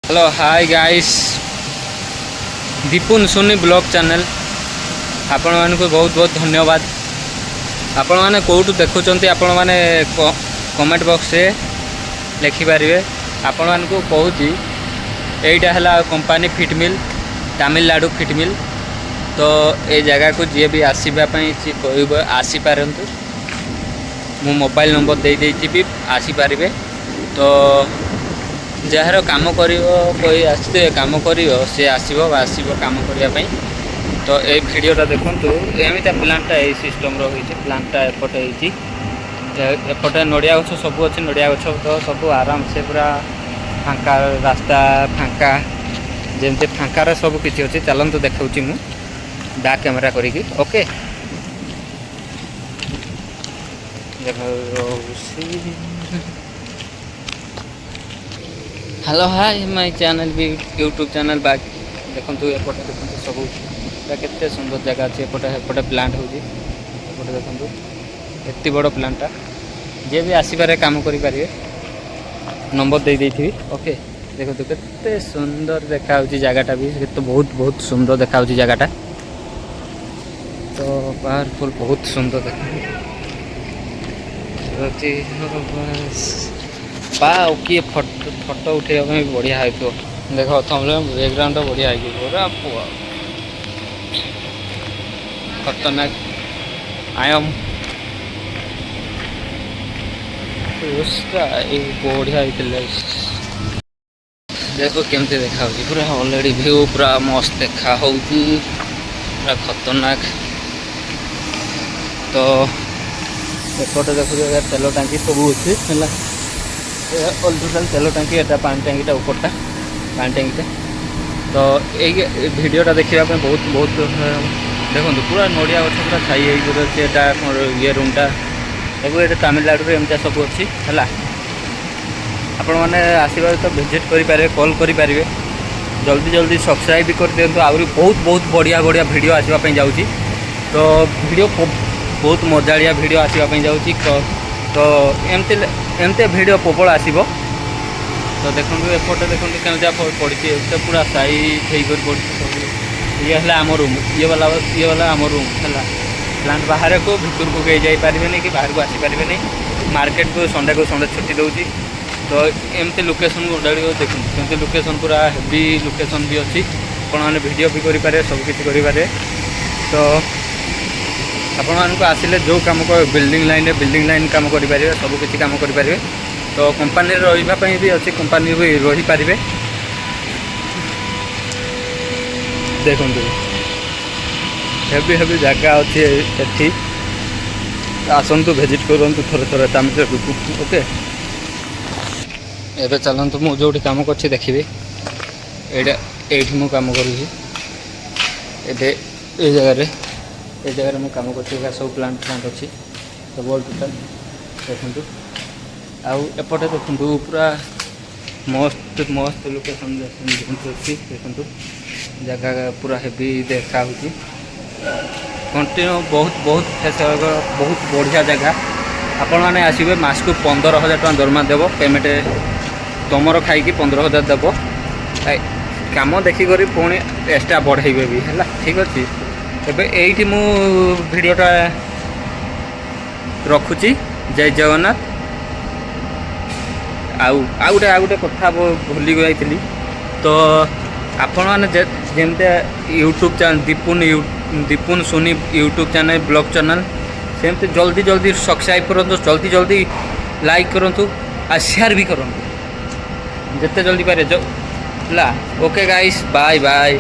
Hello hi guys, Dipun Soni blog channel आपण मानक बहुत बहुत धन्यवाद। आपण माने कोठु देखुचंती आपण माने कमेंट बॉक्स रे लिखिपारे। आपण मानक कहूँ यहीटा है कंपनी फिट मिल, तमिलनाडु फिट मिल। तो ये जगह को जी भी आसवाई कह आसीपार मो मोबाइल नंबर दे देती आसीपारे। तो जार कम कर कोई आसते कम कर सी आसो कम करने। तो ये भिडटा देखूँ एमती प्लांटा ये सिस्टम रही प्लांटा एपटे एपटे नड़िया गछ सब अच्छे। नड़िया गछ तो सब आराम से पूरा फांका रास्ता फांका जमती फांकार सब किसी अच्छे। चलते देखा मु बैक कैमेरा करी okay hello hi my channel भी यूट्यूब चैनल बैक देखो एपटे देखो सब केते सुंदर जगह अच्छे। एपटे प्लांट होपटे देखो एत बड़ प्लांटा जे भी आसपारे काम करें नंबर दे देती ओके। देखो केते सुंदर देखा जगहटा भी तो बहुत बहुत सुंदर देखा जगहटा तो पावरफुल बहुत सुंदर देखा पाओ किए फोटो उठेगा भी बढ़िया है। तो देखो तुम बैकग्राउंड बढ़िया है पूरा खतरनाक। आई एम बढ़िया देखो केमती देखा पूरा ऑलरेडी व्यू पूरा मस्त देखा पूरा खतरनाक। तो एपटे देखो तेल टांकी सब अच्छे टोटाल तेल टांकी एटा पानी टांकीटा ऊपरटा पानी टांकीटा। तो ये वीडियोटा देखा बहुत बहुत देखो पूरा नड़िया गछ पूरा छाई अच्छे। ये रूमटा देखो ये तमिलनाडु एमती सब अच्छी है। आपण मैंने आसबार तो विजिट करें कॉल करें जल्दी जल्दी सब्सक्राइब भी कर दिंतु। आहरी बहुत बहुत बढ़िया बढ़िया वीडियो आसवाई जाऊँगी। तो वीडियो बहुत मजाड़िया वीडियो आसवाई जाऊँगी। तो एमती एमती वीडियो प्रबल आसो। तो देखो एपटे देखो केमती पड़ी तो पूरा सैज हो ये है आम रूम ये वाला आम रूम है। प्लांट बाहर को भितर को कहीं जापारे कि बाहर को आसीपारे नहीं। मार्केट को संडे छुट्टी दूसरी। तो एमती लोकेशन गुड़ा देखो केमती लोकेशन पूरा हेवी लोकेशन भी अच्छी। आपने वीडियो भी करें सबकि करें। तो आपण मानक आसिले जो कम बिल्डिंग लाइन कम करें सबकि कम करें। तो कंपानी रही भी अच्छी कंपानी भी रही पारे। देखो हेवी हेवी जगह अच्छी एठी आसतु विजिट करूँ थोड़े थोड़े तमिलनाडु ओके। एबे चलतु मु जो कम कर देखी ये मु कम करुँगी ये जगह मु कम कर सब प्लांट अच्छी सब टोटाल देखु। आउ एपटे देखु पूरा मस्त मस्त लोकेशन अच्छी देखु जगह पूरा हेवी देखा कंटिन्यू बहुत बहुत बहुत बढ़िया जगह। आपण मैंने आसवे मास को 15,000 टका दरमा देव पेमेंट तुमर खाई 15,000 देव कम देखिक पुणी एक्सट्रा बढ़ेबे भी है ठीक अच्छे। एबे एठी मु वीडियोटा रखुची। जय जगन्नाथ। आउ गोटे कथा भूली गई। तो आपण मैंने जमती YouTube channel Dipun Soni YouTube channel blog channel सेमती जल्दी जल्दी सब्सक्राइब करूँ जल्दी जल्दी लाइक करूँ और शेयर भी करूँ जिते जल्दी पारे ला ओके गाइस बाय बाय।